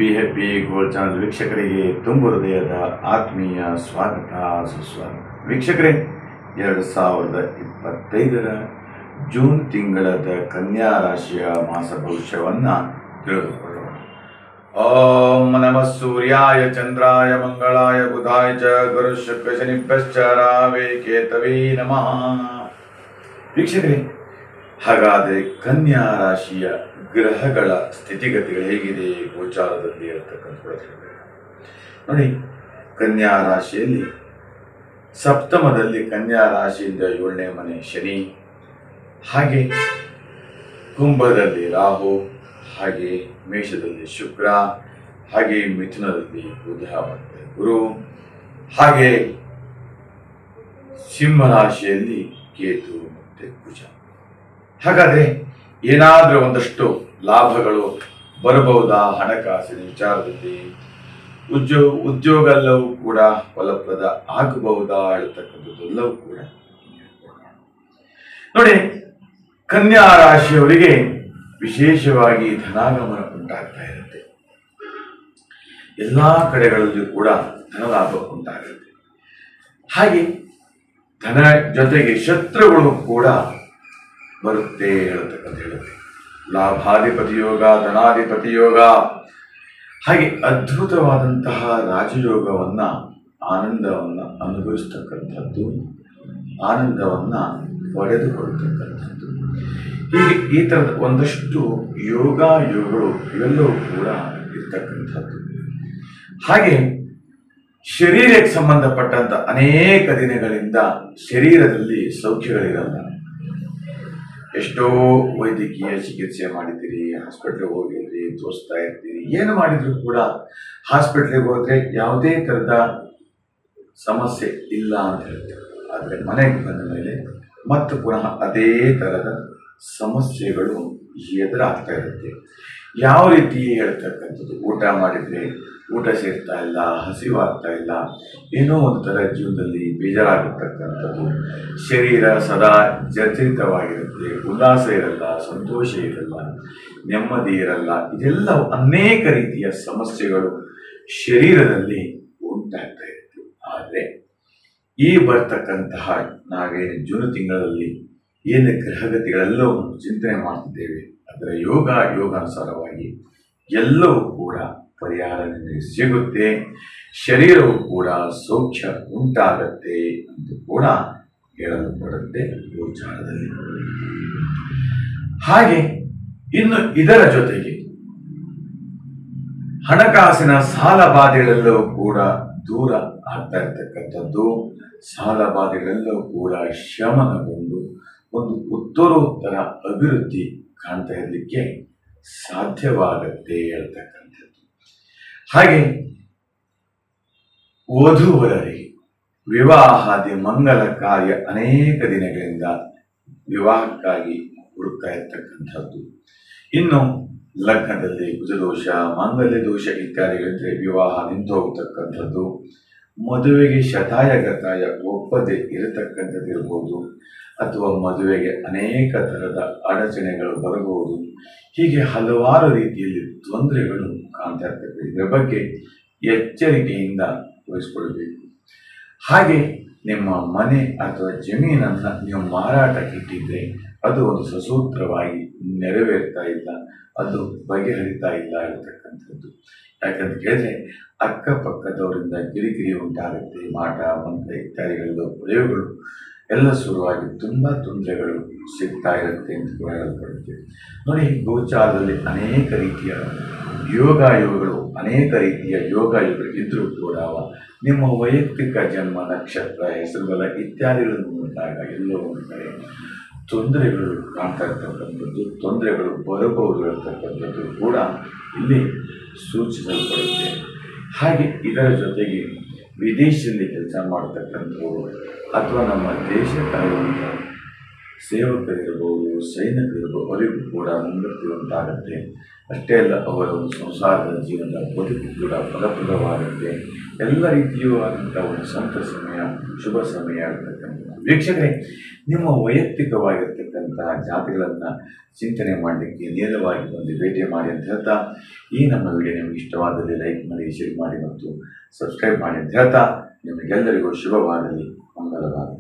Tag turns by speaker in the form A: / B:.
A: Be happy gold channel ವೀಕ್ಷಕರಿಗೆ ತುಂಬ ಹೃದಯದ ಆತ್ಮೀಯ ಸ್ವಾಗತ ಸುಸ್ವಾಗತ. ವೀಕ್ಷಕರೇ, 2025 ಜೂನ್ ತಿಂಗಳದ ಕನ್ಯಾ ರಾಶಿಯ ಮಾಸ ಭವಿಷ್ಯವನ್ನು ತಿಳಿದುಕೊಳ್ಳೋಣ. ಓಂ ನಮಃ ಸೂರ್ಯಾಯ ಚಂದ್ರಾಯ ಮಂಗಳಾಯ ಬುಧಾಯ ಚ ಗುರು ಶುಕ್ರ ಶನಿಭ್ಯಶ್ಚ ರಾಹವೇ ಕೇತವೇ ನಮಃ. ವೀಕ್ಷಕರೇ, ಹಾಗಾದರೆ ಕನ್ಯಾ ರಾಶಿಯ ಗ್ರಹಗಳ ಸ್ಥಿತಿಗತಿಗಳು ಹೇಗಿದೆ ಗೋಚಾರದಲ್ಲಿ ಇರತಕ್ಕಂಥದ್ದು ನೋಡಿ. ಕನ್ಯಾ ರಾಶಿಯಲ್ಲಿ ಸಪ್ತಮದಲ್ಲಿ ಕನ್ಯಾ ರಾಶಿಯಿಂದ 7ನೇ ಮನೆ ಶನಿ, ಹಾಗೆ ಕುಂಭದಲ್ಲಿ ರಾಹು, ಹಾಗೆ ಮೇಷದಲ್ಲಿ ಶುಕ್ರ, ಹಾಗೆ ಮಿಥುನದಲ್ಲಿ ಬುಧ ಮತ್ತು ಗುರು, ಹಾಗೆ ಸಿಂಹ ರಾಶಿಯಲ್ಲಿ ಕೇತು ಮತ್ತು ಕುಜ. ಹಾಗಾದರೆ ಏನಾದರೂ ಒಂದಷ್ಟು ಲಾಭಗಳು ಬರಬಹುದಾ ಹಣಕಾಸಿನ ವಿಚಾರದಲ್ಲಿ? ಉದ್ಯೋಗ ಎಲ್ಲವೂ ಕೂಡ ಫಲಪ್ರದ ಆಗಬಹುದಾ ಹೇಳ್ತಕ್ಕಂಥದ್ದೆಲ್ಲವೂ ಕೂಡ ನೋಡಿ. ಕನ್ಯಾ ರಾಶಿಯವರಿಗೆ ವಿಶೇಷವಾಗಿ ಧನಾಗಮನ ಉಂಟಾಗ್ತಾ ಇರುತ್ತೆ. ಎಲ್ಲಾ ಕಡೆಗಳಲ್ಲೂ ಕೂಡ ಧನಲಾಭ ಉಂಟಾಗುತ್ತೆ. ಹಾಗೆ ಧನ ಜೊತೆಗೆ ಶತ್ರುಗಳು ಕೂಡ ಬರುತ್ತೆ ಹೇಳತಕ್ಕಂಥ ಹೇಳುತ್ತೆ. ಲಾಭಾಧಿಪತಿ ಯೋಗ, ಧನಾಧಿಪತಿ ಯೋಗ, ಹಾಗೆ ಅದ್ಭುತವಾದಂತಹ ರಾಜಯೋಗವನ್ನ, ಆನಂದವನ್ನ ಅನುಭವಿಸ್ತಕ್ಕಂಥದ್ದು, ಆನಂದವನ್ನ ಪಡೆದುಕೊಳ್ಳತಕ್ಕಂಥದ್ದು, ಹೀಗೆ ಈ ತರದ ಒಂದಷ್ಟು ಯೋಗಗಳು ಇವೆಲ್ಲವೂ ಕೂಡ ಇರ್ತಕ್ಕಂಥದ್ದು. ಹಾಗೆ ಶರೀರಕ್ಕೆ ಸಂಬಂಧಪಟ್ಟಂತ ಅನೇಕ ದಿನಗಳಿಂದ ಶರೀರದಲ್ಲಿ ಸೌಖ್ಯಗಳಿರಲ್ಲ. ಎಷ್ಟೋ ವೈದ್ಯಕೀಯ ಚಿಕಿತ್ಸೆ ಮಾಡಿದ್ದೀರಿ, ಹಾಸ್ಪಿಟ್ಲಿಗೆ ಹೋಗಿದ್ರಿ, ತೋರಿಸ್ತಾ ಇರ್ತೀರಿ, ಏನು ಮಾಡಿದ್ರು ಕೂಡ ಹಾಸ್ಪಿಟ್ಲಿಗೆ ಹೋದ್ರೆ ಯಾವುದೇ ಥರದ ಸಮಸ್ಯೆ ಇಲ್ಲ ಅಂತ ಹೇಳ್ತಾರೆ. ಆದರೆ ಮನೆಗೆ ಬಂದ ಮೇಲೆ ಮತ್ತು ಪುನಃ ಅದೇ ಥರದ ಸಮಸ್ಯೆಗಳು ಎದುರಾಗ್ತಾ ಇರುತ್ತೆ. ಯಾವ ರೀತಿ ಹೇಳ್ತಕ್ಕಂಥದ್ದು? ಊಟ ಮಾಡಿದರೆ ಊಟ ಸೇರ್ತಾ ಇಲ್ಲ, ಹಸಿವಾಗ್ತಾ ಇಲ್ಲ, ಏನೋ ಒಂದು ಥರ ಜೀವನದಲ್ಲಿ ಬೇಜಾರಾಗಿರ್ತಕ್ಕಂಥದ್ದು, ಶರೀರ ಸದಾ ಜರ್ಜರಿತವಾಗಿರುತ್ತೆ, ಉಲ್ಲಾಸ ಇರಲ್ಲ, ಸಂತೋಷ ಇರಲ್ಲ, ನೆಮ್ಮದಿ ಇರಲ್ಲ. ಇದೆಲ್ಲ ಅನೇಕ ರೀತಿಯ ಸಮಸ್ಯೆಗಳು ಶರೀರದಲ್ಲಿ ಉಂಟಾಗ್ತಾ ಇರುತ್ತೆ. ಆದರೆ ಈ ಬರ್ತಕ್ಕಂತಹ ನಾವೇನು ಜೂನ್ ತಿಂಗಳಲ್ಲಿ ಏನು ಗ್ರಹಗತಿಗಳೆಲ್ಲವನ್ನು ಚಿಂತನೆ ಮಾಡ್ತಿದ್ದೇವೆ, ಅದರ ಯೋಗಾನುಸಾರವಾಗಿ ಎಲ್ಲವೂ ಕೂಡ ಪರಿಹಾರ ನಿಮಗೆ ಸಿಗುತ್ತೆ. ಶರೀರವು ಕೂಡ ಸೌಖ್ಯ ಉಂಟಾಗತ್ತೆ ಅಂತ ಕೂಡ ಹೇಳಲ್ಪಡುತ್ತೆ ಗೋಚಾರದಲ್ಲಿ. ಹಾಗೆ ಇನ್ನು ಇದರ ಜೊತೆಗೆ ಹಣಕಾಸಿನ ಸಾಲ ಬಾಧೆಗಳೆಲ್ಲವೂ ಕೂಡ ದೂರ ಆಗ್ತಾ ಇರ್ತಕ್ಕಂಥದ್ದು, ಸಾಲ ಬಾಧೆಗಳೆಲ್ಲವೂ ಕೂಡ ಶಮನಗೊಂಡು ಒಂದು ಉತ್ತರೋತ್ತರ ಅಭಿವೃದ್ಧಿ ಕಾಣ್ತಾ ಇರಲಿಕ್ಕೆ ಸಾಧ್ಯವಾಗತ್ತೆ ಹೇಳ್ತಕ್ಕಂಥದ್ದು. ಹಾಗೆ ವಧುವರರಿಗೆ ವಿವಾಹಾದಿ ಮಂಗಲ ಕಾರ್ಯ ಅನೇಕ ದಿನಗಳಿಂದ ವಿವಾಹಕ್ಕಾಗಿ ಹುಡುಕ್ತಾ ಇರ್ತಕ್ಕಂಥದ್ದು. ಇನ್ನು ಲಗ್ನದಲ್ಲಿ ಕುಜದೋಷ, ಮಾಂಗಲ್ಯ ದೋಷ ಇತ್ಯಾದಿಗಳಿದ್ರೆ ವಿವಾಹ ನಿಂತು ಹೋಗ್ತಕ್ಕಂಥದ್ದು, ಮದುವೆಗೆ ಶತಾಯಗತಾಯ ಒಪ್ಪದೆ ಇರತಕ್ಕಂಥದ್ದು ಇರಬಹುದು, ಅಥವಾ ಮದುವೆಗೆ ಅನೇಕ ಥರದ ಅಡಚಣೆಗಳು ಬರಬಹುದು. ಹೀಗೆ ಹಲವಾರು ರೀತಿಯಲ್ಲಿ ತೊಂದರೆಗಳು ಕಾಣ್ತಾ ಇರ್ತವೆ. ಇದರ ಬಗ್ಗೆ ಎಚ್ಚರಿಕೆಯಿಂದ ವಹಿಸಿಕೊಳ್ಬೇಕು. ಹಾಗೆ ನಿಮ್ಮ ಮನೆ ಅಥವಾ ಜಮೀನನ್ನು ನೀವು ಮಾರಾಟಕ್ಕೆ ಇಟ್ಟಿದ್ರೆ ಅದು ಒಂದು ಸಸೂತ್ರವಾಗಿ ನೆರವೇರ್ತಾ ಇಲ್ಲ, ಅದು ಬಗೆಹರಿತಾ ಇಲ್ಲ ಇರತಕ್ಕಂಥದ್ದು. ಯಾಕಂತ ಕೇಳಿದ್ರೆ ಅಕ್ಕಪಕ್ಕದವರಿಂದ ಕಿರಿಕಿರಿ ಉಂಟಾಗುತ್ತೆ, ಮಾಟ ಮಂತ್ರ ಇತ್ಯಾದಿಗಳ ಪ್ರಯೋಗಗಳು ಎಲ್ಲ ಶುರುವಾಗಿ ತುಂಬ ತೊಂದರೆಗಳು ಸಿಗ್ತಾ ಇರುತ್ತೆ ಅಂತ ಕೂಡ ಹೇಳಲ್ಪಡುತ್ತೆ. ನೋಡಿ, ಗೋಚಾರದಲ್ಲಿ ಅನೇಕ ರೀತಿಯ ಯೋಗಗಳು, ಅನೇಕ ರೀತಿಯ ಯೋಗಗಳು ಇದ್ರೂ ಕೂಡ ನಿಮ್ಮ ವೈಯಕ್ತಿಕ ಜನ್ಮ ನಕ್ಷತ್ರ, ಹೆಸರುಗಳ ಇತ್ಯಾದಿಗಳನ್ನು ನೋಡಿದಾಗ ಎಲ್ಲೋ ಒಂದು ಕಡೆ ತೊಂದರೆಗಳು ಕಾಣ್ತಾ ಇರ್ತಕ್ಕಂಥದ್ದು, ತೊಂದರೆಗಳು ಬರಬಹುದು ಇರತಕ್ಕಂಥದ್ದು ಕೂಡ ಇಲ್ಲಿ ಸೂಚಿಸಲ್ಪಡುತ್ತೆ. ಹಾಗೆ ಇದರ ಜೊತೆಗೆ ವಿದೇಶದಲ್ಲಿ ಕೆಲಸ ಮಾಡತಕ್ಕಂಥವರು ಅಥವಾ ನಮ್ಮ ದೇಶ ಕಾಯುವಂಥ ಸೇವಕರಿರ್ಬೋದು, ಸೈನಿಕರಿರ್ಬೋದು, ಅವರಿಗೂ ಕೂಡ ಮುಂಗತಿ ಉಂಟಾಗುತ್ತೆ. ಅಷ್ಟೇ ಅಲ್ಲ, ಅವರ ಒಂದು ಸಂಸಾರದ ಜೀವನದ ಬದುಕು ಕೂಡ ಫಲಪ್ರದವಾಗುತ್ತೆ. ಎಲ್ಲ ರೀತಿಯೂ ಆದಂಥ ಒಂದು ಸಂತ ಸಮಯ, ಶುಭ ಸಮಯ ಇರತಕ್ಕಂಥದ್ದು ವೀಕ್ಷಕರೇ, ನಿಮ್ಮ ವೈಯಕ್ತಿಕವಾಗಿರ್ತಕ್ಕಂತಹ ಜಾತಿಗಳನ್ನು ಚಿಂತನೆ ಮಾಡಲಿಕ್ಕೆ ನೇರವಾಗಿ ಒಂದು ಭೇಟಿ ಮಾಡಿ ಅಂತ ಹೇಳ್ತಾ, ಈ ನಮ್ಮ ವಿಡಿಯೋ ನಿಮಗೆ ಇಷ್ಟವಾದಲ್ಲಿ ಲೈಕ್ ಮಾಡಿ, ಶೇರ್ ಮಾಡಿ ಮತ್ತು ಸಬ್ಸ್ಕ್ರೈಬ್ ಮಾಡಿ ಅಂತ ಹೇಳ್ತಾ, ನಿಮಗೆಲ್ಲರಿಗೂ ಶುಭವಾಗಲಿ, ಮಂಗಲವಾಗಲಿ.